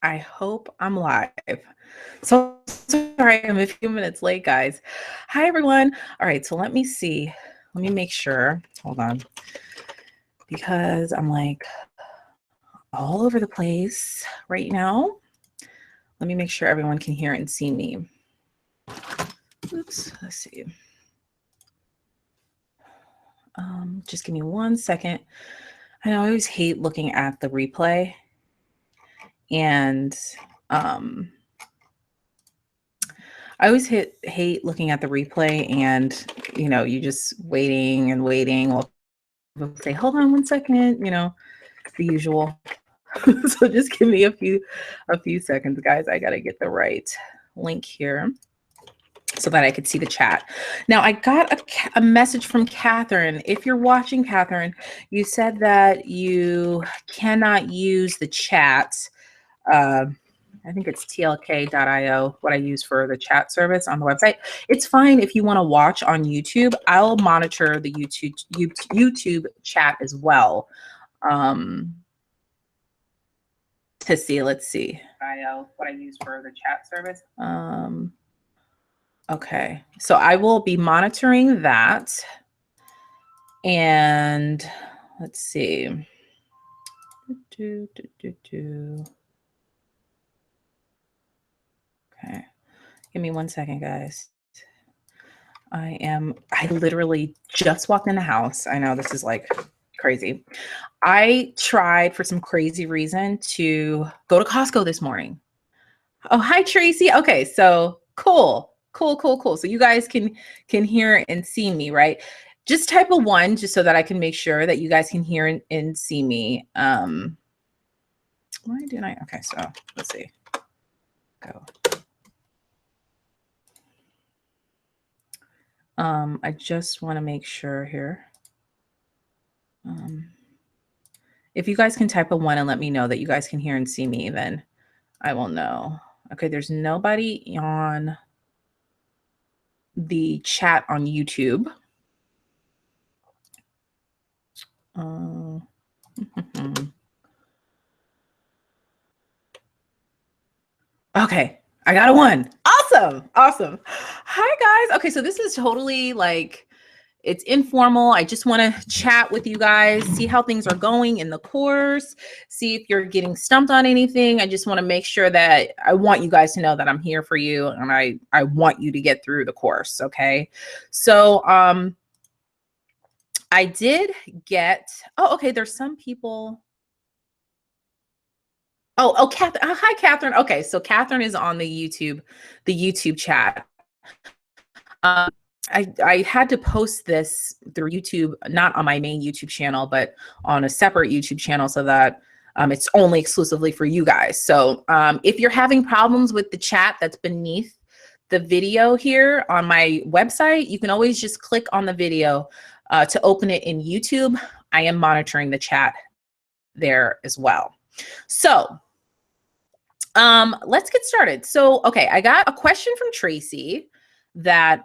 I hope I'm live. So sorry, I'm a few minutes late, guys. Hi, everyone. All right, so let me see. Let me make sure. Hold on. Because I'm like all over the place right now. Let me make sure everyone can hear and see me. Oops, let's see. Just give me 1 second. I know I always hate looking at the replay. And I always hate looking at the replay and, you just waiting and waiting. Well, say, hold on 1 second, the usual. So just give me a few seconds, guys. I got to get the right link here so that I could see the chat. Now, I got a message from Catherine. If you're watching, Catherine, you said that you cannot use the chat. I think it's tlk.io, what I use for the chat service on the website. It's fine if you want to watch on YouTube. I'll monitor the YouTube chat as well. To see, let's see. What I use for the chat service. Okay, so I will be monitoring that. And let's see. Okay, give me 1 second, guys. I literally just walked in the house. I know this is like crazy. I tried for some crazy reason to go to Costco this morning. Oh, hi, Tracy. Okay, so cool. So you guys can hear and see me, right? Just type a 1 just so that I can make sure that you guys can hear and see me. Why didn't I? Okay, so let's see. Go. I just want to make sure here. If you guys can type a 1 and let me know that you guys can hear and see me, then I will know. Okay, there's nobody on the chat on YouTube. Okay, I got a 1. Awesome. Hi, guys. Okay, so this is totally like, it's informal. I just want to chat with you guys, see how things are going in the course, see if you're getting stumped on anything. I just want to make sure that I want you guys to know that I'm here for you, and I want you to get through the course, okay? So, I did get, okay, there's some people. Oh, Catherine. Hi, Catherine. Okay, so Catherine is on the YouTube chat. I had to post this through YouTube, not on my main YouTube channel, but on a separate YouTube channel so that it's only exclusively for you guys. So if you're having problems with the chat that's beneath the video here on my website, you can always just click on the video to open it in YouTube. I am monitoring the chat there as well. So let's get started. So, okay, I got a question from Tracy that,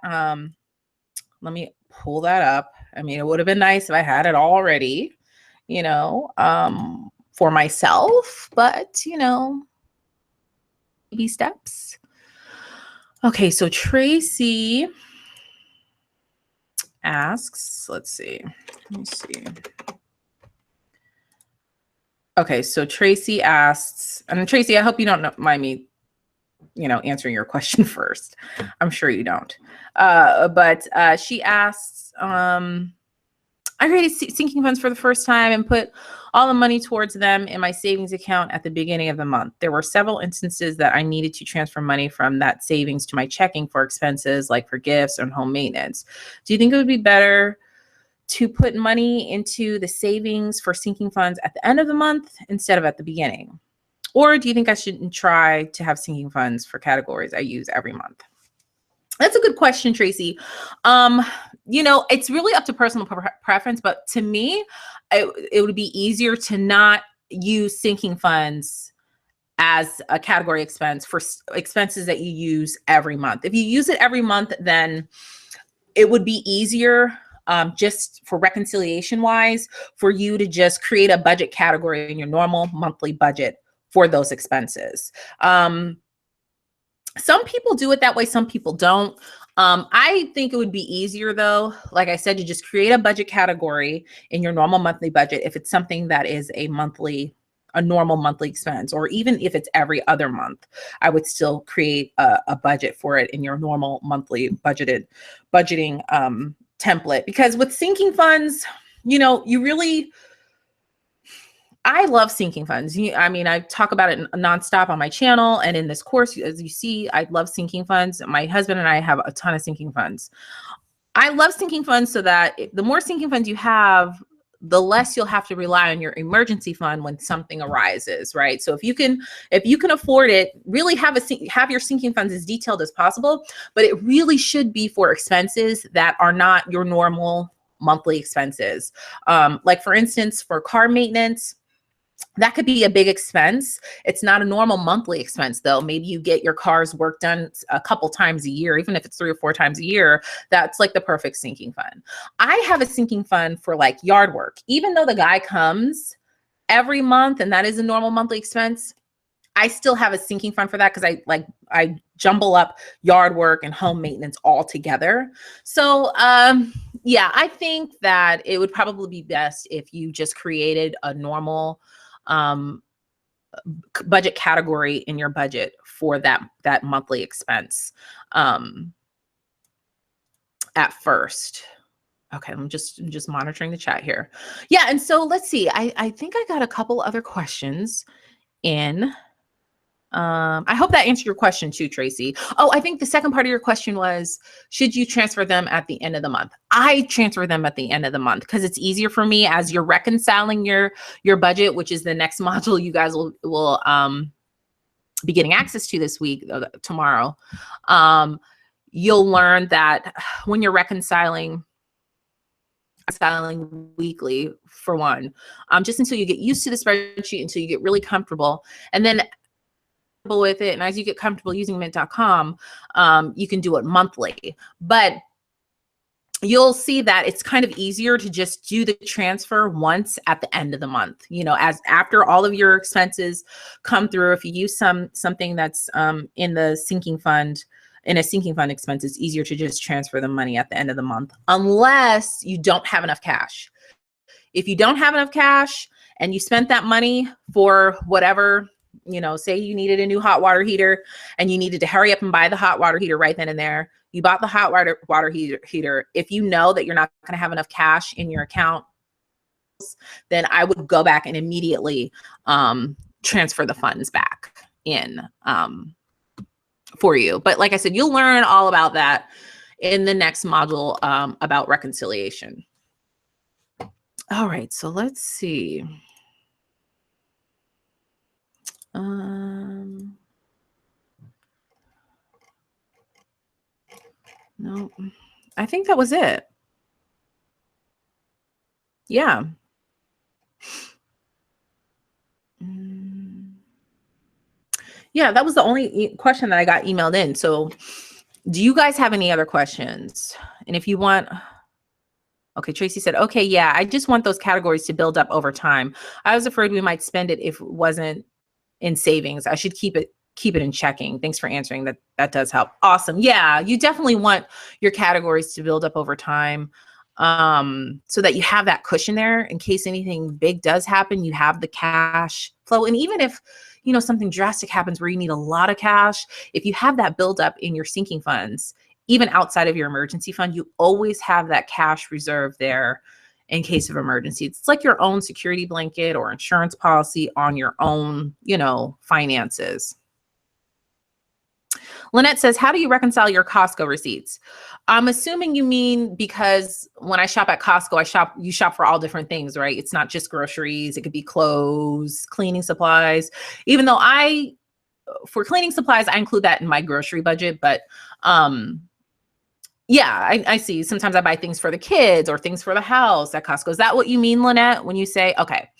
let me pull that up. I mean, it would have been nice if I had it already, for myself, but, baby steps. Okay, so Tracy asks, let's see, let me see. Okay, so Tracy asks, and Tracy, I hope you don't mind me, answering your question first. I'm sure you don't. But she asks, I created sinking funds for the first time and put all the money towards them in my savings account at the beginning of the month. There were several instances that I needed to transfer money from that savings to my checking for expenses like for gifts and home maintenance. Do you think it would be better to put money into the savings for sinking funds at the end of the month instead of at the beginning? Or do you think I shouldn't try to have sinking funds for categories I use every month? That's a good question, Tracy. It's really up to personal preference, but to me, it would be easier to not use sinking funds as a category expense for expenses that you use every month. If you use it every month, then it would be easier, just for reconciliation wise, for you to just create a budget category in your normal monthly budget for those expenses. Some people do it that way, some people don't. I think it would be easier though, like I said, to just create a budget category in your normal monthly budget if it's something that is a normal monthly expense, or even if it's every other month, I would still create a budget for it in your normal monthly budgeting template. Because with sinking funds, I love sinking funds. I mean, I talk about it nonstop on my channel and in this course. As you see, I love sinking funds. My husband and I have a ton of sinking funds. I love sinking funds so that the more sinking funds you have, the less you'll have to rely on your emergency fund when something arises, right? So if you can afford it, really have your sinking funds as detailed as possible, but it really should be for expenses that are not your normal monthly expenses. Like for instance, for car maintenance, that could be a big expense. It's not a normal monthly expense though. Maybe you get your car's work done a couple times a year, even if it's 3 or 4 times a year. That's like the perfect sinking fund. I have a sinking fund for like yard work. Even though the guy comes every month and that is a normal monthly expense, I still have a sinking fund for that because I jumble up yard work and home maintenance all together. So yeah, I think that it would probably be best if you just created a normal budget category in your budget for that monthly expense at first. Okay, I'm just monitoring the chat here. Yeah, and so let's see. I think I got a couple other questions in. I hope that answered your question too, Tracy. Oh, I think the second part of your question was, should you transfer them at the end of the month? I transfer them at the end of the month because it's easier for me as you're reconciling your budget, which is the next module you guys will be getting access to this week, tomorrow. You'll learn that when you're reconciling weekly, for one, just until you get used to the spreadsheet, until you get really comfortable, and then with it, and as you get comfortable using mint.com, you can do it monthly. But you'll see that it's kind of easier to just do the transfer once at the end of the month. As after all of your expenses come through, if you use something that's in the sinking fund, in a sinking fund expense, it's easier to just transfer the money at the end of the month, unless you don't have enough cash. If you don't have enough cash and you spent that money for whatever, say you needed a new hot water heater and you needed to hurry up and buy the hot water heater right then and there. You bought the hot water heater. If you know that you're not going to have enough cash in your account, then I would go back and immediately transfer the funds back in for you. But like I said, you'll learn all about that in the next module about reconciliation. All right, so let's see. No, I think that was it. Yeah. Yeah, that was the only question that I got emailed in. So do you guys have any other questions? And if you want, okay, Tracy said, okay, yeah, I just want those categories to build up over time. I was afraid we might spend it if it wasn't in savings. I should keep it in checking. Thanks for answering that. That does help. Awesome. Yeah, you definitely want your categories to build up over time, so that you have that cushion there in case anything big does happen. You have the cash flow. And even if, something drastic happens where you need a lot of cash, if you have that build up in your sinking funds, even outside of your emergency fund, you always have that cash reserve there in case of emergency. It's like your own security blanket or insurance policy on your own, finances. Lynette says, how do you reconcile your Costco receipts? I'm assuming you mean because when I shop at Costco, you shop for all different things, right? It's not just groceries. It could be clothes, cleaning supplies, even though for cleaning supplies, I include that in my grocery budget. But yeah, I see. Sometimes I buy things for the kids or things for the house at Costco. Is that what you mean, Lynette, when you say, okay?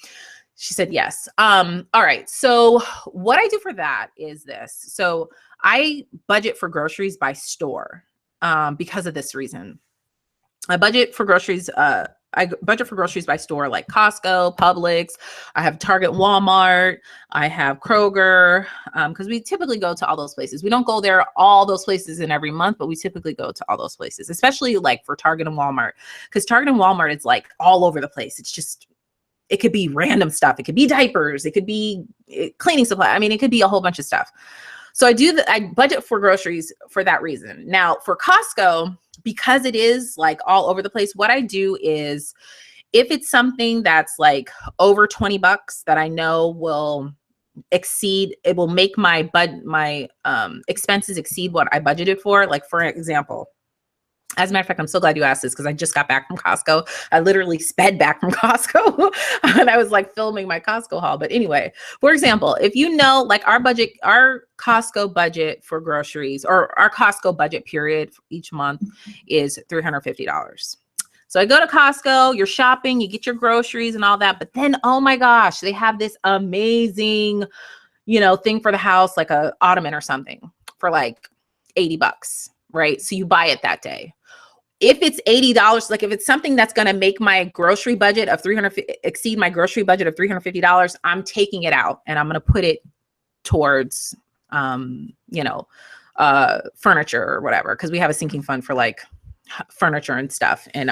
She said, yes. All right. So what I do for that is this. So I budget for groceries by store because of this reason. I budget for groceries I budget for groceries by store, like Costco, Publix. I have Target, Walmart. I have Kroger, because we typically go to all those places. We don't go there all those places in every month, but we typically go to all those places, especially like for Target and Walmart, because Target and Walmart is like all over the place. It's just, it could be random stuff. It could be diapers. It could be cleaning supply. I mean, it could be a whole bunch of stuff. So I budget for groceries for that reason. Now for Costco, because it is like all over the place, what I do is if it's something that's like over $20 that I know will exceed, it will make my expenses exceed what I budgeted for. Like for example, as a matter of fact, I'm so glad you asked this because I just got back from Costco. I literally sped back from Costco and I was like filming my Costco haul. But anyway, for example, if you know, like our Costco budget for groceries, or our Costco budget period for each month is $350. So I go to Costco, you're shopping, you get your groceries and all that. But then, oh my gosh, they have this amazing, thing for the house, like a ottoman or something for like $80, right? So you buy it that day. If it's $80, like if it's something that's going to make my grocery budget of exceed my grocery budget of $350, I'm taking it out and I'm going to put it towards, furniture or whatever. Cause we have a sinking fund for like furniture and stuff and,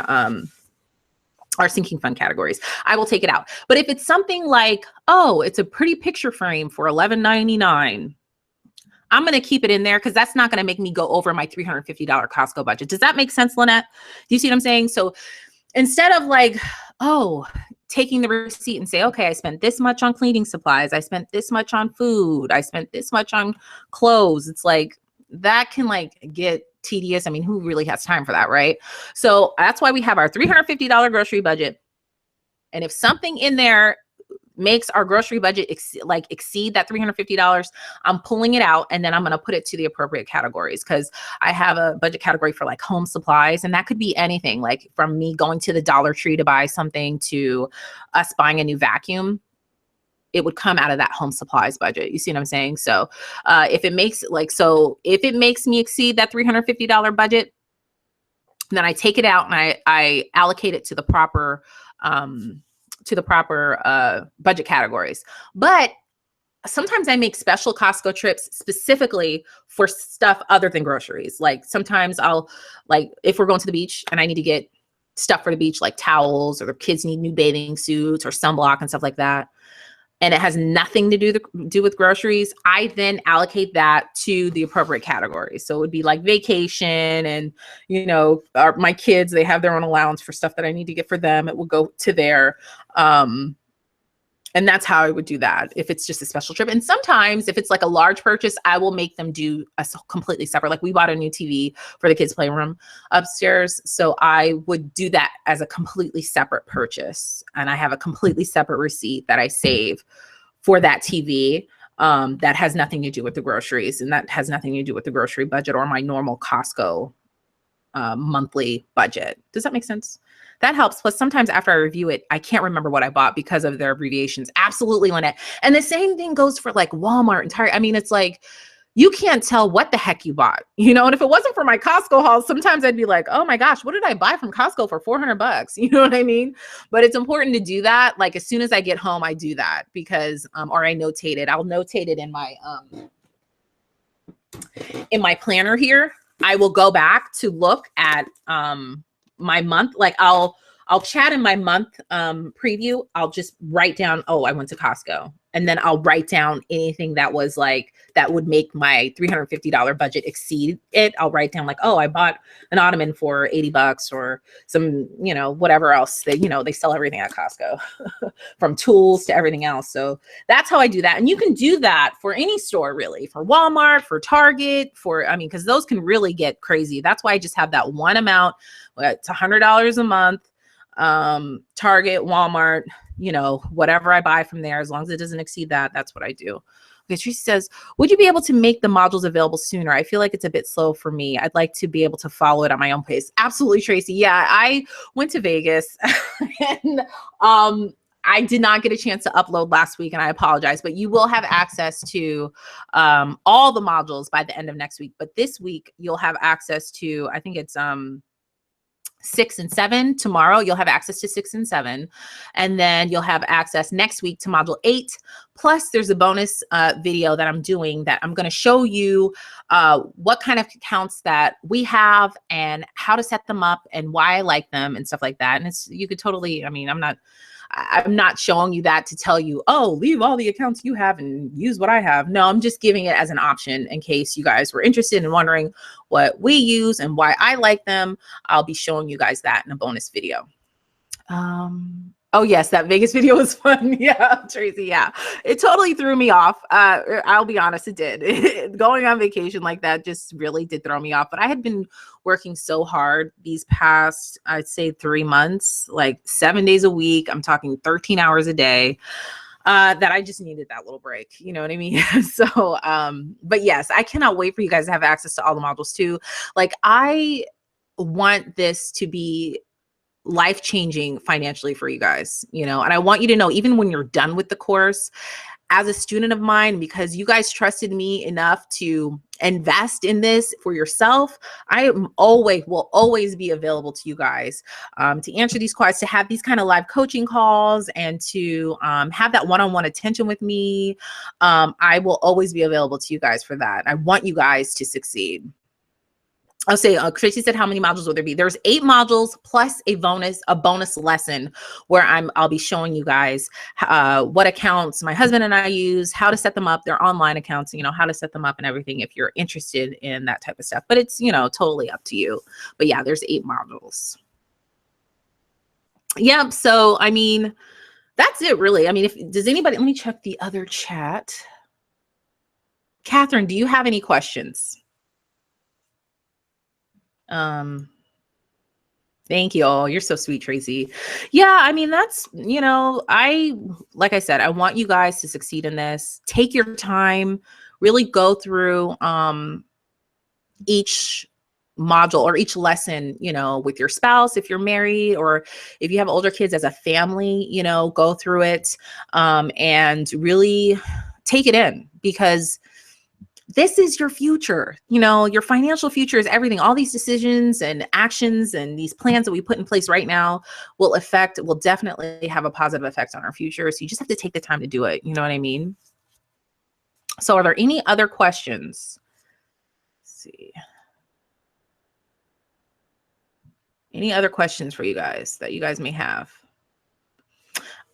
our sinking fund categories. I will take it out. But if it's something like, oh, it's a pretty picture frame for $11.99, I'm going to keep it in there because that's not going to make me go over my $350 Costco budget. Does that make sense, Lynette? Do you see what I'm saying? So instead of like, taking the receipt and say, okay, I spent this much on cleaning supplies. I spent this much on food. I spent this much on clothes. It's like, that can like get tedious. I mean, who really has time for that, right? So that's why we have our $350 grocery budget. And if something in there makes our grocery budget exceed that $350, I'm pulling it out and then I'm going to put it to the appropriate categories, because I have a budget category for like home supplies, and that could be anything, like from me going to the Dollar Tree to buy something to us buying a new vacuum. It would come out of that home supplies budget. You see what I'm saying? So if it makes me exceed that $350 budget, then I take it out and I allocate it to the proper budget categories. But sometimes I make special Costco trips specifically for stuff other than groceries. Like sometimes if we're going to the beach and I need to get stuff for the beach, like towels, or the kids need new bathing suits or sunblock and stuff like that, and it has nothing to do with groceries, I then allocate that to the appropriate categories. So it would be like vacation and, my kids, they have their own allowance for stuff that I need to get for them. It will go to there. And that's how I would do that if it's just a special trip. And sometimes if it's like a large purchase, I will make them do a completely separate, like we bought a new TV for the kids' playroom upstairs. So I would do that as a completely separate purchase. And I have a completely separate receipt that I save for that TV that has nothing to do with the groceries. And that has nothing to do with the grocery budget or my normal Costco monthly budget. Does that make sense? That helps. Plus, sometimes after I review it, I can't remember what I bought because of their abbreviations. Absolutely, Lynette. And the same thing goes for like Walmart and Target. I mean, it's like, you can't tell what the heck you bought, and if it wasn't for my Costco haul, sometimes I'd be like, oh my gosh, what did I buy from Costco for $400? You know what I mean? But it's important to do that. Like as soon as I get home, I do that because, or I notate it. I'll notate it in my planner here. I will go back to look at, my month. Like I'll chat in my month preview. I'll just write down, oh, I went to Costco. And then I'll write down anything that was like, that would make my $350 budget exceed it. I'll write down like, oh, I bought an ottoman for $80 or some, whatever else they sell everything at Costco from tools to everything else. So that's how I do that. And you can do that for any store, really, for Walmart, for Target, because those can really get crazy. That's why I just have that one amount. It's $100 a month. Target, Walmart, whatever I buy from there, as long as it doesn't exceed that, that's what I do. Okay, Tracy says, would you be able to make the modules available sooner? I feel like it's a bit slow for me. I'd like to be able to follow it at my own pace. Absolutely, Tracy. Yeah, I went to Vegas and I did not get a chance to upload last week, and I apologize, but you will have access to all the modules by the end of next week. But this week you'll have access to, I think it's 6 and 7 tomorrow. You'll have access to 6 and 7. And then you'll have access next week to module 8. Plus there's a bonus video that I'm doing that I'm going to show you what kind of accounts that we have and how to set them up and why I like them and stuff like that. And you could totally, I mean, I'm not showing you that to tell you, oh, leave all the accounts you have and use what I have. No, I'm just giving it as an option in case you guys were interested in wondering what we use and why I like them. I'll be showing you guys that in a bonus video. Oh yes, that Vegas video was fun. Yeah, Tracy. Yeah, it totally threw me off. I'll be honest, it did. Going on vacation like that just really did throw me off. But I had been working so hard these past, I'd say 3 months, like 7 days a week. I'm talking 13 hours a day. That I just needed that little break. You know what I mean? So, but yes, I cannot wait for you guys to have access to all the modules too. Like I want this to be life-changing financially for you guys, you know, and I want you to know, even when you're done with the course, as a student of mine, because you guys trusted me enough to invest in this for yourself, will always be available to you guys to answer these questions, to have these kind of live coaching calls, and to have that one-on-one attention with me. I will always be available to you guys for that. I want you guys to succeed. I'll say, Tracy said, how many modules will there be? There's 8 modules plus a bonus lesson where I'll be showing you guys what accounts my husband and I use, how to set them up, their online accounts, you know, how to set them up and everything if you're interested in that type of stuff. But it's, you know, totally up to you. But yeah, there's 8 modules. Yep. So, I mean, that's it really. I mean, does anybody, let me check the other chat. Catherine, do you have any questions? Thank you all. You're so sweet, Tracy. Yeah, I mean, that's, you know, like I said, I want you guys to succeed in this. Take your time, really go through each module or each lesson, you know, with your spouse, if you're married, or if you have older kids as a family, you know, go through it and really take it in, because this is your future. You know, your financial future is everything. All these decisions and actions and these plans that we put in place right now will definitely have a positive effect on our future. So you just have to take the time to do it. You know what I mean? So are there any other questions? Let's see. Any other questions for you guys that you guys may have?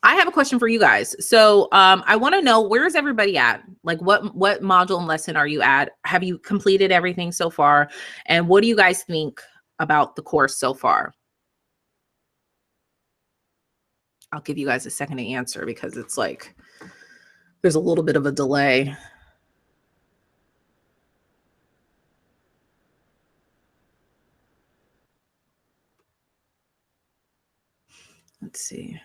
I have a question for you guys. So I want to know, where's everybody at? Like what module and lesson are you at? Have you completed everything so far? And what do you guys think about the course so far? I'll give you guys a second to answer because it's like, there's a little bit of a delay. Let's see.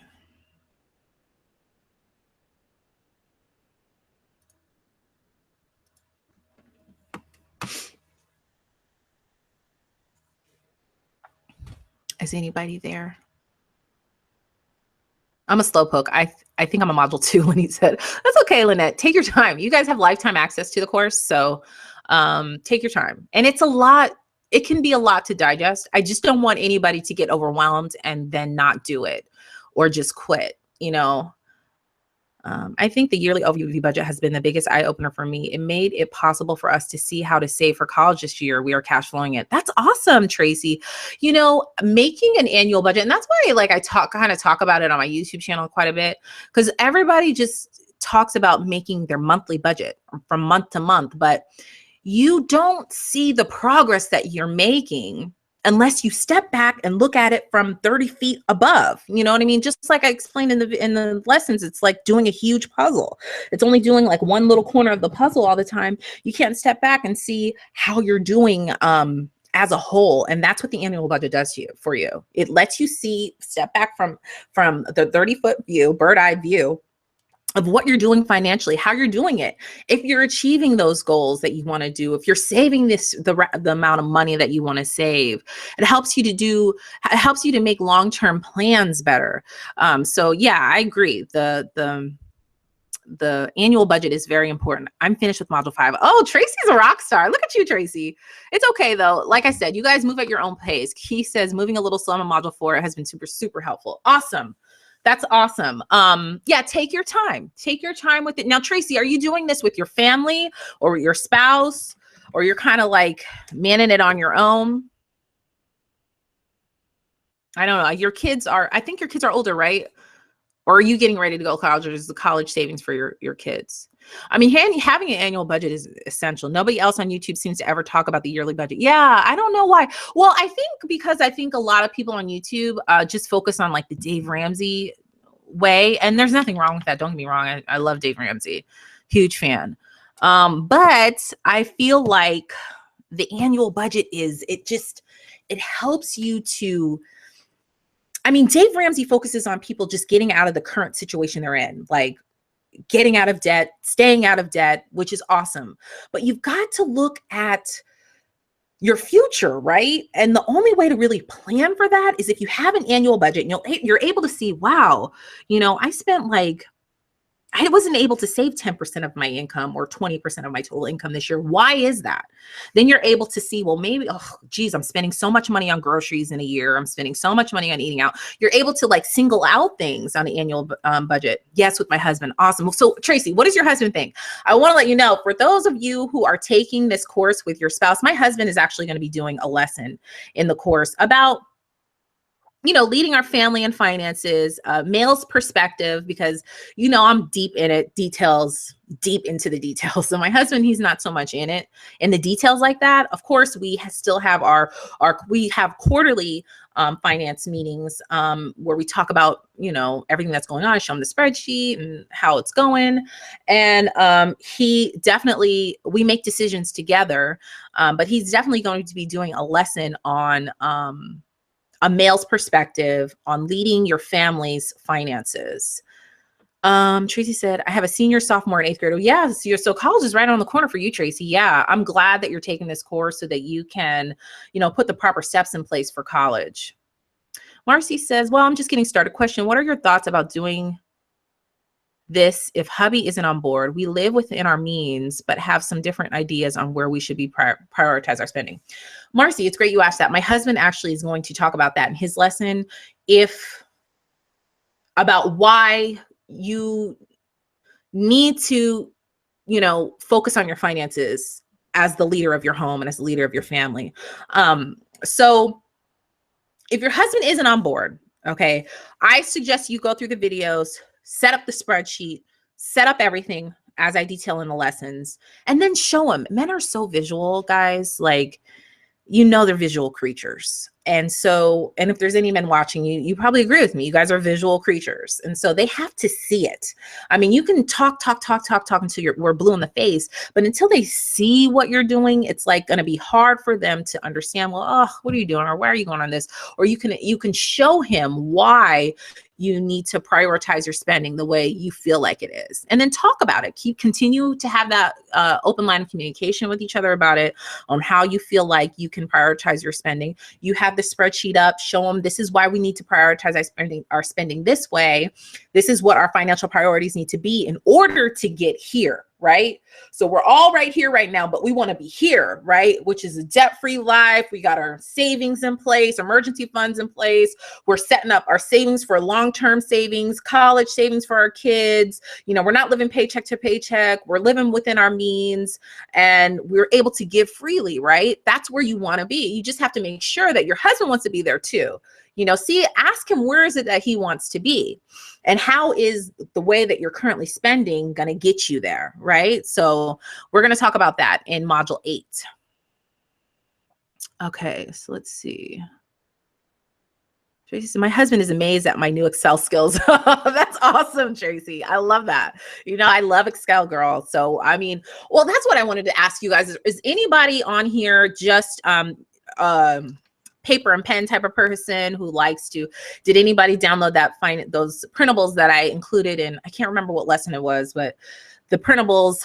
Is anybody there? I'm a slowpoke. I think I'm a module 2 when he said, that's okay, Lynette. Take your time. You guys have lifetime access to the course. So take your time. And it's a lot. It can be a lot to digest. I just don't want anybody to get overwhelmed and then not do it or just quit, you know. I think the yearly OVV budget has been the biggest eye opener for me. It made it possible for us to see how to save for college this year. We are cash flowing it. That's awesome, Tracy. You know, making an annual budget, and that's why I kind of talk about it on my YouTube channel quite a bit, because everybody just talks about making their monthly budget from month to month, but you don't see the progress that you're making unless you step back and look at it from 30 feet above. You know what I mean? Just like I explained in the lessons, it's like doing a huge puzzle. It's only doing like one little corner of the puzzle all the time. You can't step back and see how you're doing as a whole. And that's what the annual budget does for you. It lets you step back from the 30-foot view, bird-eye view of what you're doing financially, how you're doing it, if you're achieving those goals that you want to do, if you're saving the amount of money that you want to save. It helps you to make long-term plans better. So yeah, I agree. The the annual budget is very important. I'm finished with module 5. Oh, Tracy's a rock star. Look at you, Tracy. It's okay though. Like I said, you guys move at your own pace. He says moving a little slow on module 4 has been super, super helpful. Awesome. That's awesome. Yeah, take your time. Take your time with it. Now, Tracy, are you doing this with your family or your spouse, or you're kind of like manning it on your own? I don't know. I think your kids are older, right? Or are you getting ready to go to college, or is the college savings for your kids? I mean, having an annual budget is essential. Nobody else on YouTube seems to ever talk about the yearly budget. Yeah, I don't know why. Well, I think a lot of people on YouTube just focus on like the Dave Ramsey way, and there's nothing wrong with that. Don't get me wrong. I love Dave Ramsey, huge fan. But I feel like the annual budget it helps you to. I mean, Dave Ramsey focuses on people just getting out of the current situation they're in, like getting out of debt, staying out of debt, which is awesome. But you've got to look at your future, right? And the only way to really plan for that is if you have an annual budget, you're able to see, wow, I wasn't able to save 10% of my income or 20% of my total income this year. Why is that? Then you're able to see, well, maybe, oh, geez, I'm spending so much money on groceries in a year. I'm spending so much money on eating out. You're able to like single out things on the annual budget. Yes, with my husband. Awesome. So Tracy, what does your husband think? I want to let you know, for those of you who are taking this course with your spouse, my husband is actually going to be doing a lesson in the course about leading our family and finances, male's perspective, because, I'm deep in it, deep into the details. So my husband, he's not so much in the details like that. Of course, we still have we have quarterly finance meetings where we talk about, everything that's going on. I show him the spreadsheet and how it's going. And we make decisions together, but he's definitely going to be doing a lesson on a male's perspective on leading your family's finances. Tracy said, I have a senior, sophomore, and 8th grade. Oh, yeah. So college is right on the corner for you, Tracy. Yeah. I'm glad that you're taking this course so that you can, put the proper steps in place for college. Marcy says, well, I'm just getting started. Question, what are your thoughts about doing this if hubby isn't on board? We live within our means, but have some different ideas on where we should be prioritize our spending. Marcy, it's great you asked that. My husband actually is going to talk about that in his lesson, about why you need to, focus on your finances as the leader of your home and as the leader of your family. So if your husband isn't on board, okay, I suggest you go through the videos, set up the spreadsheet, set up everything as I detail in the lessons, and then show them. Men are so visual, guys. Like, they're visual creatures. And if there's any men watching, you probably agree with me. You guys are visual creatures. And so they have to see it. I mean, you can talk until we're blue in the face, but until they see what you're doing, it's like going to be hard for them to understand, well, oh, what are you doing? Or why are you going on this? Or you can show him why you need to prioritize your spending the way you feel like it is. And then talk about it. Continue to have that open line of communication with each other about it, on how you feel like you can prioritize your spending. You have the spreadsheet up, show them this is why we need to prioritize our spending this way. This is what our financial priorities need to be in order to get here, right? So we're all right here right now, but we want to be here, right? Which is a debt-free life. We got our savings in place, emergency funds in place. We're setting up our savings for long-term savings, college savings for our kids. We're not living paycheck to paycheck. We're living within our means, and we're able to give freely, right? That's where you want to be. You just have to make sure that your husband wants to be there too. Ask him, where is it that he wants to be? And how is the way that you're currently spending going to get you there, right? So we're going to talk about that in module 8. Okay, so let's see. Tracy said, my husband is amazed at my new Excel skills. That's awesome, Tracy. I love that. I love Excel, girl. So, that's what I wanted to ask you guys. Is anybody on here just paper and pen type of person who likes to, did anybody download those printables that I included in, I can't remember what lesson it was, but the printables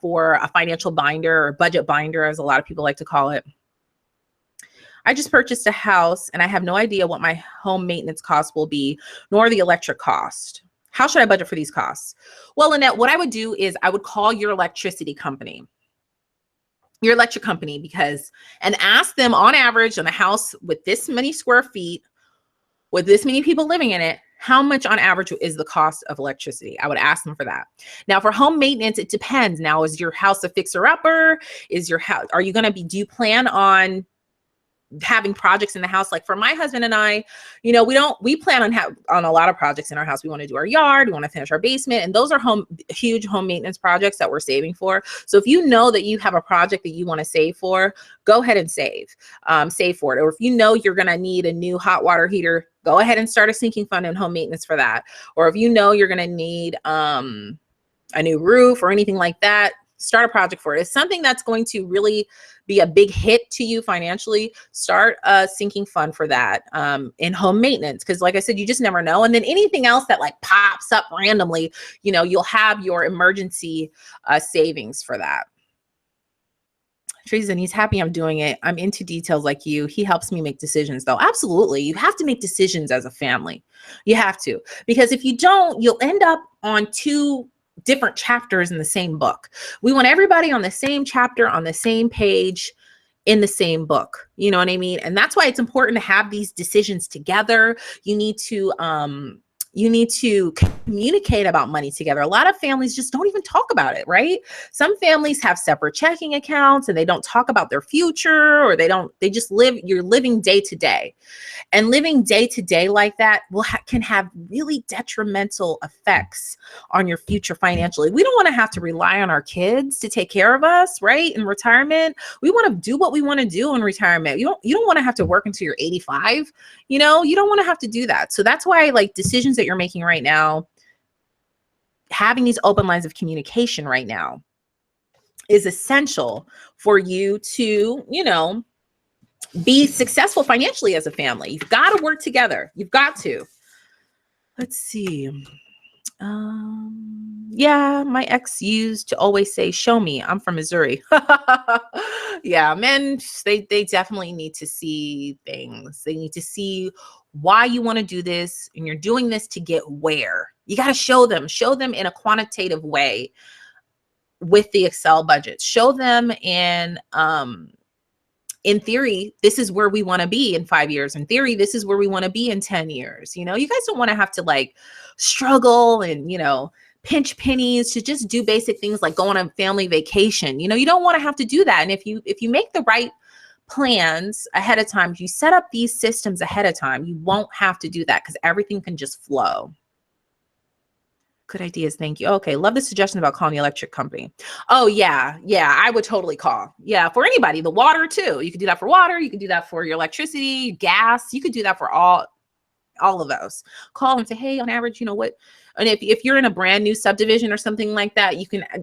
for a financial binder, or budget binder, as a lot of people like to call it. I just purchased a house and I have no idea what my home maintenance cost will be, nor the electric cost. How should I budget for these costs? Well, Lynette, what I would do is I would call your electricity company, your electric company, and ask them on average on a house with this many square feet, with this many people living in it, how much on average is the cost of electricity? I would ask them for that. Now for home maintenance, it depends. Now, is your house a fixer upper? Are you going to be, do you plan on having projects in the house? Like for my husband and I, we plan on a lot of projects in our house. We want to do our yard, we want to finish our basement, and those are huge home maintenance projects that we're saving for. So if you know that you have a project that you want to save for, go ahead and save for it. Or if you know you're going to need a new hot water heater, go ahead and start a sinking fund in home maintenance for that. Or if you know you're going to need a new roof or anything like that, start a project for it. It's something that's going to really be a big hit to you financially. Start a sinking fund for that in home maintenance. Because like I said, you just never know. And then anything else that like pops up randomly, you'll have your emergency savings for that. Treason, he's happy I'm doing it. I'm into details like you. He helps me make decisions though. Absolutely. You have to make decisions as a family. You have to, because if you don't, you'll end up on two different chapters in the same book. We want everybody on the same chapter, on the same page, in the same book. You know what I mean? And that's why it's important to have these decisions together. You need to communicate about money together. A lot of families just don't even talk about it, right? Some families have separate checking accounts and they don't talk about their future, or they just you're living day to day. And living day to day like that can have really detrimental effects on your future financially. We don't want to have to rely on our kids to take care of us, right? In retirement, we want to do what we want to do in retirement. You don't want to have to work until you're 85. You don't want to have to do that. So that's why like decisions that you're making right now, having these open lines of communication right now is essential for you to, be successful financially as a family. You've got to work together. You've got to. Let's see. Yeah, my ex used to always say, show me, I'm from Missouri. Yeah, men, they definitely need to see things. They need to see why you want to do this, and you're doing this to get where. You got to show them in a quantitative way with the Excel budget. Show them in theory, this is where we want to be in 5 years. In theory, this is where we want to be in 10 years. You guys don't want to have to like struggle and, pinch pennies to just do basic things like go on a family vacation. You don't want to have to do that. And if you make the right plans ahead of time, if you set up these systems ahead of time, you won't have to do that because everything can just flow. Good ideas. Thank you. Okay. Love the suggestion about calling the electric company. Oh yeah. Yeah. I would totally call. Yeah. For anybody, the water too. You could do that for water. You could do that for your electricity, gas. You could do that for all of those. Call and say, hey, on average, what, and if you're in a brand new subdivision or something like that,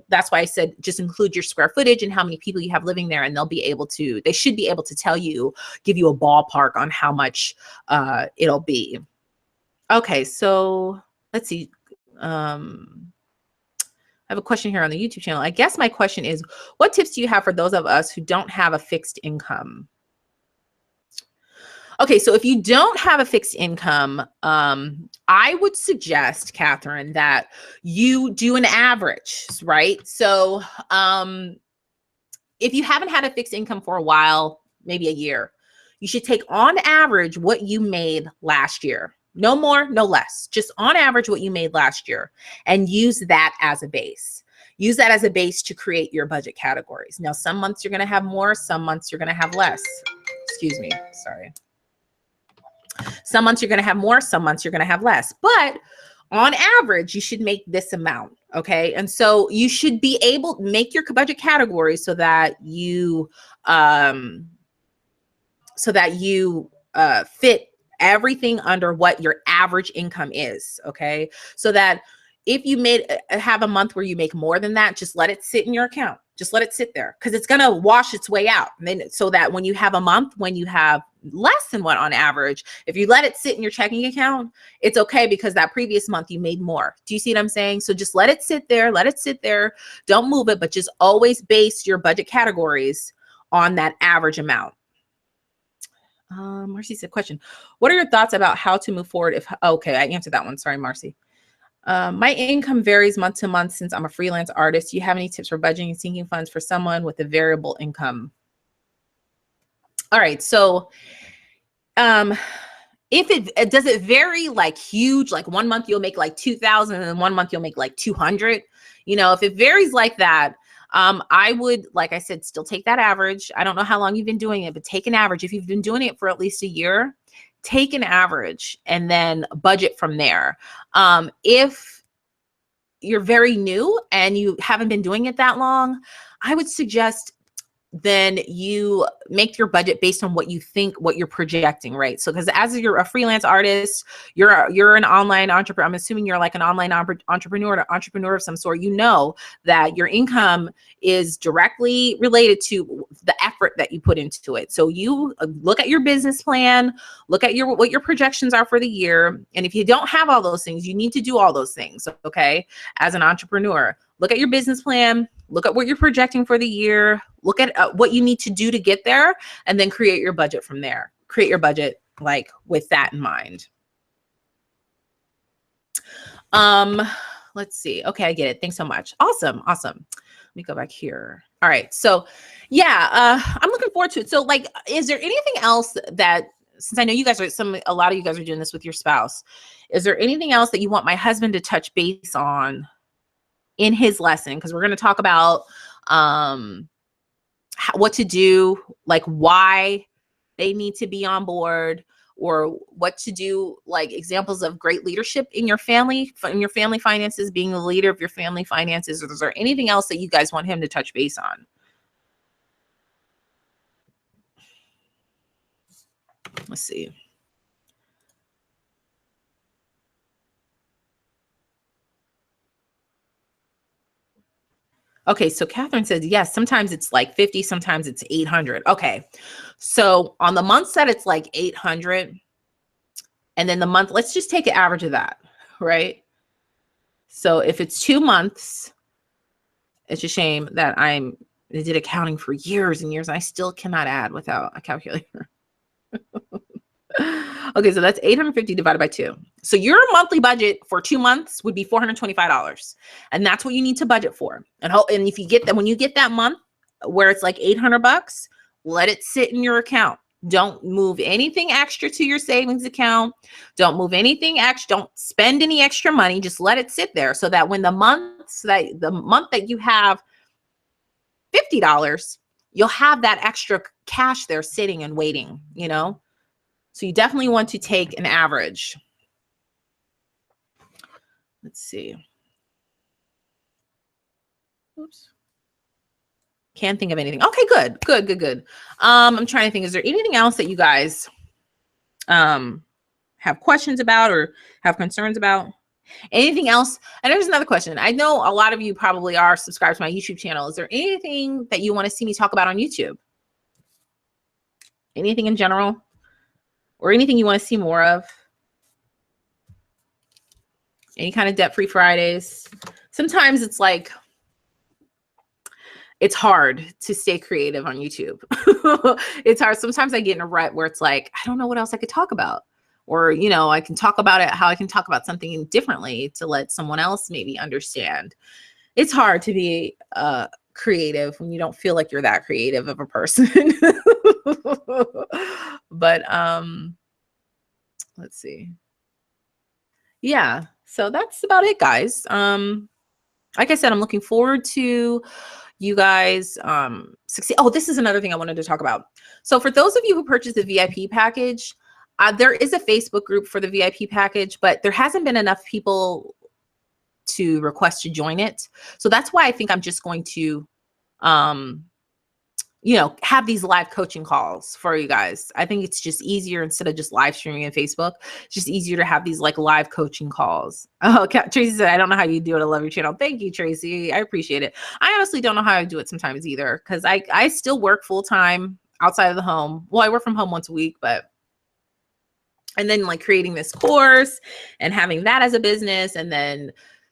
that's why I said, just include your square footage and how many people you have living there. And they should be able to tell you, give you a ballpark on how much it'll be. Okay. So let's see. I have a question here on the YouTube channel. I guess my question is, what tips do you have for those of us who don't have a fixed income? Okay, so if you don't have a fixed income, I would suggest, Catherine, that you do an average, right? So if you haven't had a fixed income for a while, maybe a year, you should take on average what you made last year. No more, no less. Just on average what you made last year, and use that as a base. Use that as a base to create your budget categories. Now, some months you're going to have more, some months you're going to have less. Excuse me. Sorry. Some months you're going to have more, some months you're going to have less. But on average, you should make this amount. Okay. And so you should be able to make your budget categories so that you fit everything under what your average income is. Okay. So that if you have a month where you make more than that, just let it sit in your account. Just let it sit there because it's going to wash its way out. And then so that when you have a month, when you have less than what on average, if you let it sit in your checking account, it's okay because that previous month you made more. Do you see what I'm saying? So just let it sit there. Let it sit there. Don't move it, but just always base your budget categories on that average amount. Marcy said, question, what are your thoughts about how to move forward okay, I answered that one. Sorry, Marcy. My income varies month to month since I'm a freelance artist. Do you have any tips for budgeting and sinking funds for someone with a variable income? All right. So if it does it vary like huge, like 1 month you'll make like 2,000 and 1 month you'll make like 200. If it varies like that, I would, like I said, still take that average. I don't know how long you've been doing it, but take an average. If you've been doing it for at least a year, take an average and then budget from there. If you're very new and you haven't been doing it that long, I would suggest then you make your budget based on what you think, what you're projecting, right? So, because as you're a freelance artist, you're an online entrepreneur. I'm assuming you're like an online entrepreneur of some sort. You know that your income is directly related to the effort that you put into it. So you look at your business plan, look at what your projections are for the year, and if you don't have all those things, you need to do all those things. Okay, as an entrepreneur, look at your business plan. Look at what you're projecting for the year. Look at what you need to do to get there, and then create your budget from there. Create your budget like with that in mind. Let's see. Okay, I get it. Thanks so much. Awesome. Let me go back here. All right. So yeah, I'm looking forward to it. So like, is there anything else that, since I know you guys are a lot of you guys are doing this with your spouse, is there anything else that you want my husband to touch base on in his lesson? Because we're going to talk about what to do, like why they need to be on board, or what to do, like examples of great leadership in your family finances, being the leader of your family finances. Or is there anything else that you guys want him to touch base on? Let's see. Okay, so Catherine says, yes, sometimes it's like 50, sometimes it's 800. Okay, so on the months that it's like 800, and then the month, let's just take an average of that, right? So if it's 2 months, it's a shame that I did accounting for years and years. I still cannot add without a calculator. Okay, so that's 850 divided by 2. So your monthly budget for 2 months would be $425. And that's what you need to budget for. And if you get that, when you get that month where it's like $800, let it sit in your account. Don't move anything extra to your savings account. Don't move anything extra. Don't spend any extra money. Just let it sit there so that when the month that you have $50, you'll have that extra cash there sitting and waiting, So you definitely want to take an average. Let's see. Oops. Can't think of anything. Okay, good. I'm trying to think, is there anything else that you guys have questions about or have concerns about? Anything else? And there's another question. I know a lot of you probably are subscribed to my YouTube channel. Is there anything that you want to see me talk about on YouTube? Anything in general? Or anything you want to see more of? Any kind of debt-free Fridays? Sometimes it's like, it's hard to stay creative on YouTube. It's hard. Sometimes I get in a rut where it's like, I don't know what else I could talk about. Or, I can talk about it, how I can talk about something differently to let someone else maybe understand. It's hard to be creative when you don't feel like you're that creative of a person. But let's see. Yeah, so that's about it, guys. Like I said, I'm looking forward to you guys succeed. Oh, this is another thing I wanted to talk about. So for those of you who purchased the VIP package, there is a Facebook group for the VIP package, but there hasn't been enough people to request to join it. So that's why I think I'm just going to, have these live coaching calls for you guys. I think it's just easier instead of just live streaming on Facebook. It's just easier to have these like live coaching calls. Oh, Tracy said, I don't know how you do it. I love your channel. Thank you, Tracy. I appreciate it. I honestly don't know how I do it sometimes either, because I still work full time outside of the home. Well, I work from home once a week, and then like creating this course and having that as a business and then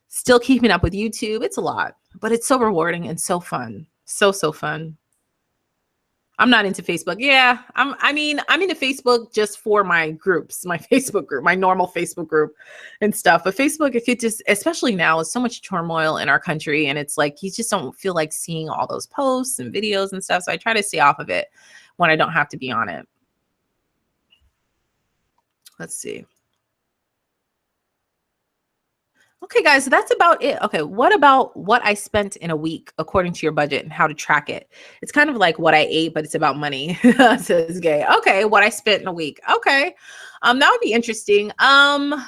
still keeping up with YouTube. It's a lot, but it's so rewarding and so fun. So fun. I'm not into Facebook. Yeah, I mean, I'm into Facebook just for my groups, my Facebook group, my normal Facebook group and stuff. But Facebook, if it just, especially now, is so much turmoil in our country, and it's like you just don't feel like seeing all those posts and videos and stuff. So I try to stay off of it when I don't have to be on it. Let's see. Okay, guys, so that's about it. Okay, what about what I spent in a week according to your budget and how to track it? It's kind of like what I ate, but it's about money, says Gay. Okay, what I spent in a week. Okay. That would be interesting. I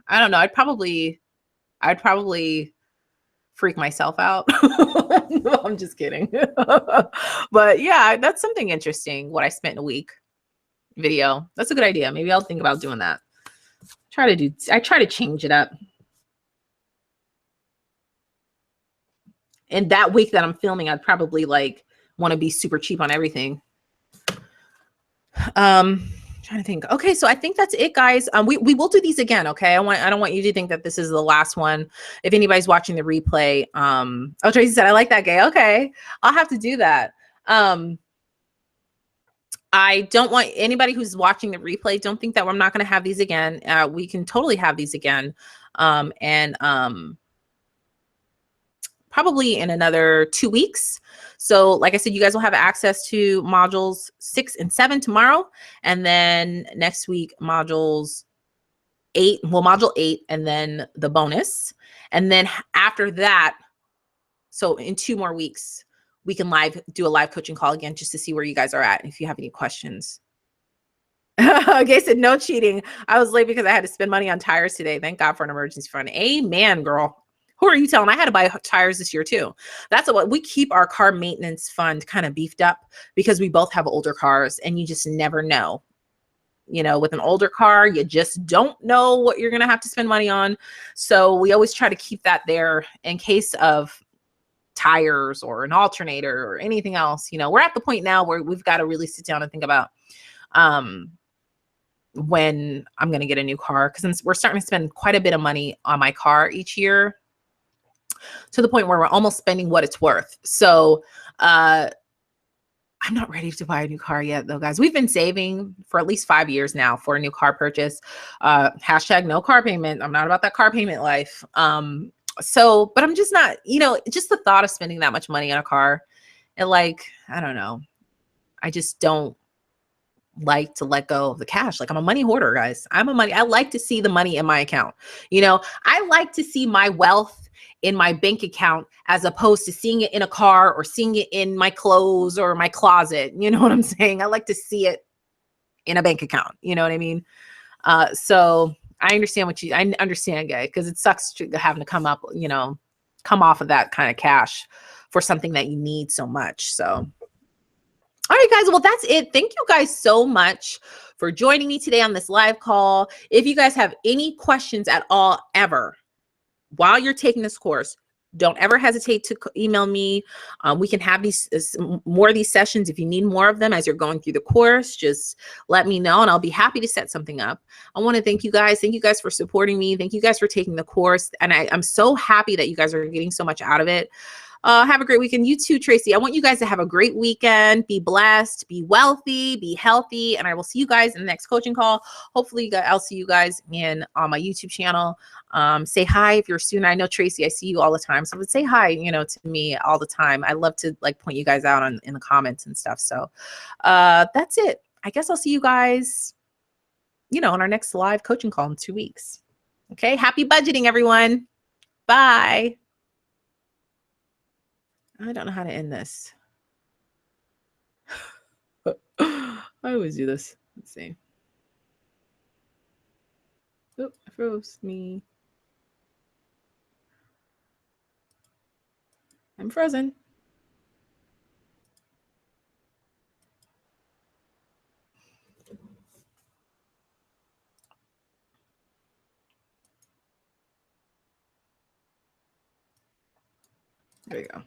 don't know. I'd probably freak myself out. I'm just kidding. But yeah, that's something interesting. What I spent in a week video. That's a good idea. Maybe I'll think about doing that. I try to change it up. And that week that I'm filming, I'd probably like want to be super cheap on everything. Trying to think. Okay, so I think that's it, guys. We will do these again. Okay, I don't want you to think that this is the last one. If anybody's watching the replay, oh, Tracy said I like that, Gay. Okay, I'll have to do that. I don't want anybody who's watching the replay, don't think that I'm not going to have these again. We can totally have these again. And probably in another 2 weeks. So like I said, you guys will have access to modules 6 and 7 tomorrow. And then next week, modules 8, well, module 8, and then the bonus. And then after that, so in 2 more weeks, we can do a live coaching call again just to see where you guys are at. If you have any questions. Gay said no cheating. I was late because I had to spend money on tires today. Thank God for an emergency fund. Amen, girl. Who are you telling? I had to buy tires this year too. That's what we keep our car maintenance fund kind of beefed up because we both have older cars and you just never know. You know, with an older car, you just don't know what you're going to have to spend money on. So we always try to keep that there in case of tires or an alternator or anything else. You know, we're at the point now where we've got to really sit down and think about when I'm going to get a new car, because we're starting to spend quite a bit of money on my car each year to the point where we're almost spending what it's worth. So I'm not ready to buy a new car yet though, guys. We've been saving for at least 5 years now for a new car purchase. Hashtag no car payment. I'm not about that car payment life. But I'm just not, just the thought of spending that much money on a car, and like, I don't know. I just don't like to let go of the cash. Like, I'm a money hoarder, guys. I like to see the money in my account. I like to see my wealth in my bank account as opposed to seeing it in a car or seeing it in my clothes or my closet. You know what I'm saying? I like to see it in a bank account. You know what I mean? So I understand I understand, guy, because it sucks having to come off of that kind of cash for something that you need so much. So all right, guys. Well, that's it. Thank you guys so much for joining me today on this live call. If you guys have any questions at all, ever, while you're taking this course, don't ever hesitate to email me. We can have more of these sessions. If you need more of them as you're going through the course, just let me know and I'll be happy to set something up. I want to thank you guys. Thank you guys for supporting me. Thank you guys for taking the course. And I'm so happy that you guys are getting so much out of it. Have a great weekend. You too, Tracy. I want you guys to have a great weekend. Be blessed, be wealthy, be healthy. And I will see you guys in the next coaching call. Hopefully I'll see you guys on my YouTube channel. Say hi if you're a student. I know, Tracy, I see you all the time. So say hi, to me all the time. I love to point you guys out in the comments and stuff. So that's it. I guess I'll see you guys, on our next live coaching call in 2 weeks. Okay. Happy budgeting, everyone. Bye. I don't know how to end this. I always do this. Let's see. Oh, I froze me. I'm frozen. There you go.